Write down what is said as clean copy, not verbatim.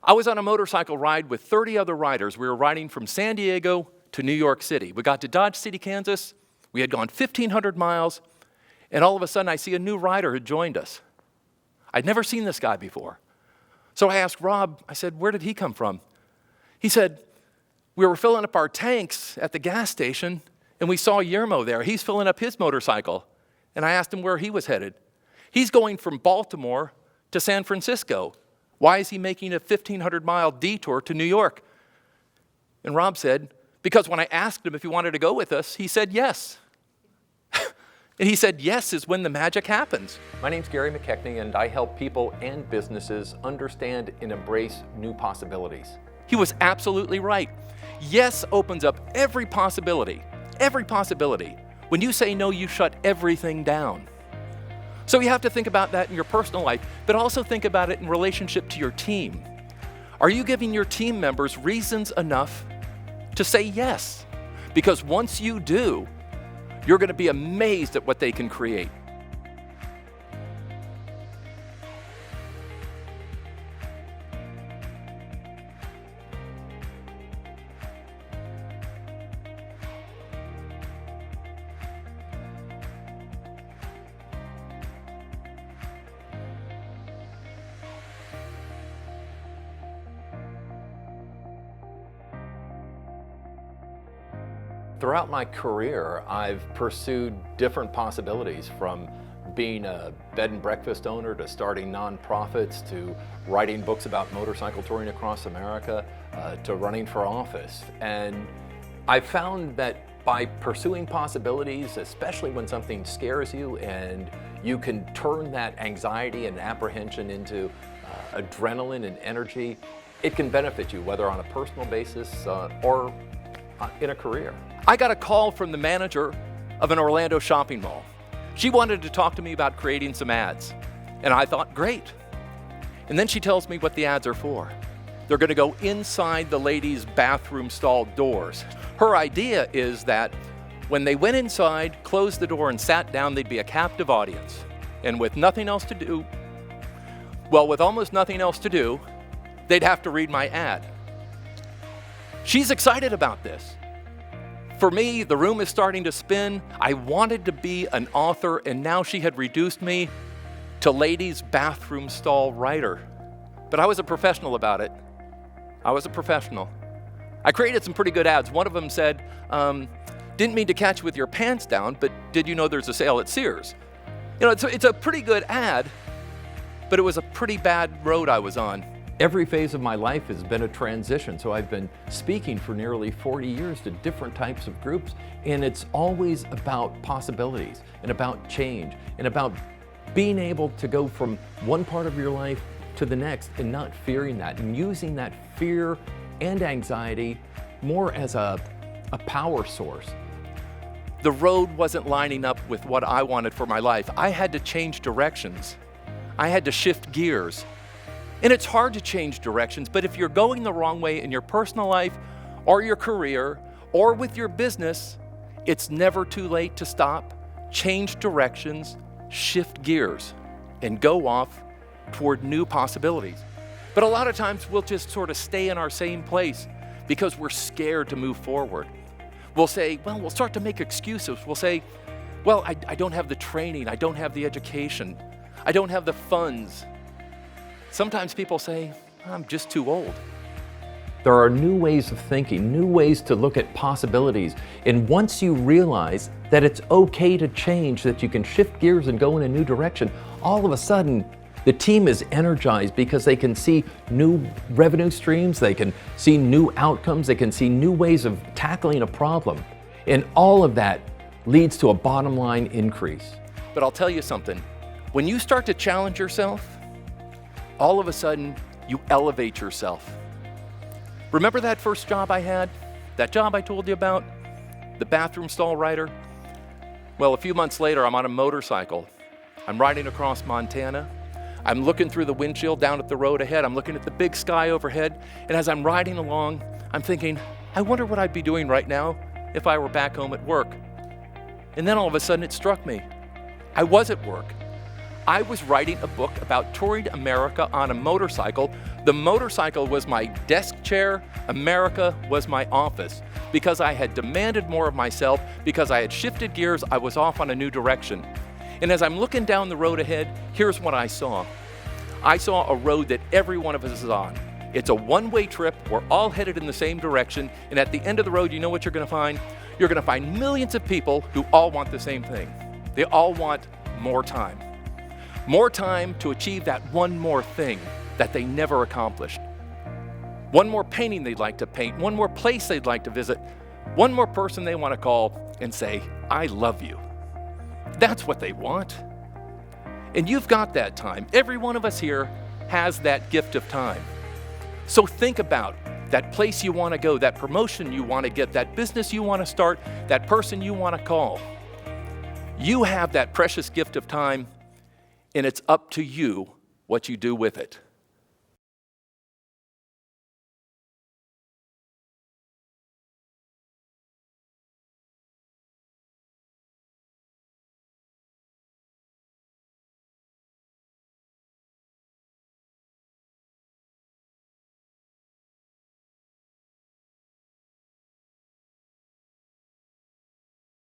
I was on a motorcycle ride with 30 other riders. We were riding from San Diego to New York City. We got to Dodge City, Kansas. We had gone 1,500 miles, and all of a sudden I see a new rider had joined us. I'd never seen this guy before. So I asked Rob, I said, where did he come from? He said, we were filling up our tanks at the gas station, and we saw Yermo there. He's filling up his motorcycle. And I asked him where he was headed. He's going from Baltimore to San Francisco. Why is he making a 1,500-mile detour to New York? And Rob said, because when I asked him if he wanted to go with us, he said yes. And he said yes is when the magic happens. My name's Gary McKechnie, and I help people and businesses understand and embrace new possibilities. He was absolutely right. Yes opens up every possibility. Every possibility. When you say no, you shut everything down. So you have to think about that in your personal life, but also think about it in relationship to your team. Are you giving your team members reasons enough to say yes? Because once you do, you're going to be amazed at what they can create. Throughout my career, I've pursued different possibilities, from being a bed and breakfast owner to starting nonprofits to writing books about motorcycle touring across America to running for office. And I found that by pursuing possibilities, especially when something scares you and you can turn that anxiety and apprehension into adrenaline and energy, it can benefit you, whether on a personal basis or in a career. I got a call from the manager of an Orlando shopping mall. She wanted to talk to me about creating some ads. And I thought, great. And then she tells me what the ads are for. They're going to go inside the ladies' bathroom stall doors. Her idea is that when they went inside, closed the door, and sat down, they'd be a captive audience. And with nothing else to do, with almost nothing else to do, they'd have to read my ad. She's excited about this. For me, the room is starting to spin. I wanted to be an author, and now she had reduced me to ladies' bathroom stall writer. But I was a professional about it. I was a professional. I created some pretty good ads. One of them said, didn't mean to catch you with your pants down, but did you know there's a sale at Sears? You know, it's a pretty good ad, but it was a pretty bad road I was on. Every phase of my life has been a transition, so I've been speaking for nearly 40 years to different types of groups, and it's always about possibilities and about change and about being able to go from one part of your life to the next and not fearing that, and using that fear and anxiety more as a power source. The road wasn't lining up with what I wanted for my life. I had to change directions. I had to shift gears. And it's hard to change directions, but if you're going the wrong way in your personal life or your career or with your business, it's never too late to stop, change directions, shift gears, and go off toward new possibilities. But a lot of times we'll just sort of stay in our same place because we're scared to move forward. We'll say, we'll start to make excuses. We'll say, I don't have the training, I don't have the education, I don't have the funds. Sometimes people say, I'm just too old. There are new ways of thinking, new ways to look at possibilities. And once you realize that it's okay to change, that you can shift gears and go in a new direction, all of a sudden, the team is energized because they can see new revenue streams, they can see new outcomes, they can see new ways of tackling a problem. And all of that leads to a bottom line increase. But I'll tell you something, when you start to challenge yourself, all of a sudden, you elevate yourself. Remember that first job I had? That job I told you about? The bathroom stall writer? Well, a few months later, I'm on a motorcycle. I'm riding across Montana. I'm looking through the windshield down at the road ahead. I'm looking at the big sky overhead. And as I'm riding along, I'm thinking, I wonder what I'd be doing right now if I were back home at work. And then all of a sudden, it struck me. I was at work. I was writing a book about touring America on a motorcycle. The motorcycle was my desk chair. America was my office. Because I had demanded more of myself, because I had shifted gears, I was off on a new direction. And as I'm looking down the road ahead, here's what I saw. I saw a road that every one of us is on. It's a one-way trip. We're all headed in the same direction. And at the end of the road, you know what you're going to find? You're going to find millions of people who all want the same thing. They all want more time. More time to achieve that one more thing that they never accomplished. One more painting they'd like to paint, one more place they'd like to visit, one more person they want to call and say, I love you. That's what they want. And you've got that time. Every one of us here has that gift of time. So think about that place you want to go, that promotion you want to get, that business you want to start, that person you want to call. You have that precious gift of time, and it's up to you what you do with it.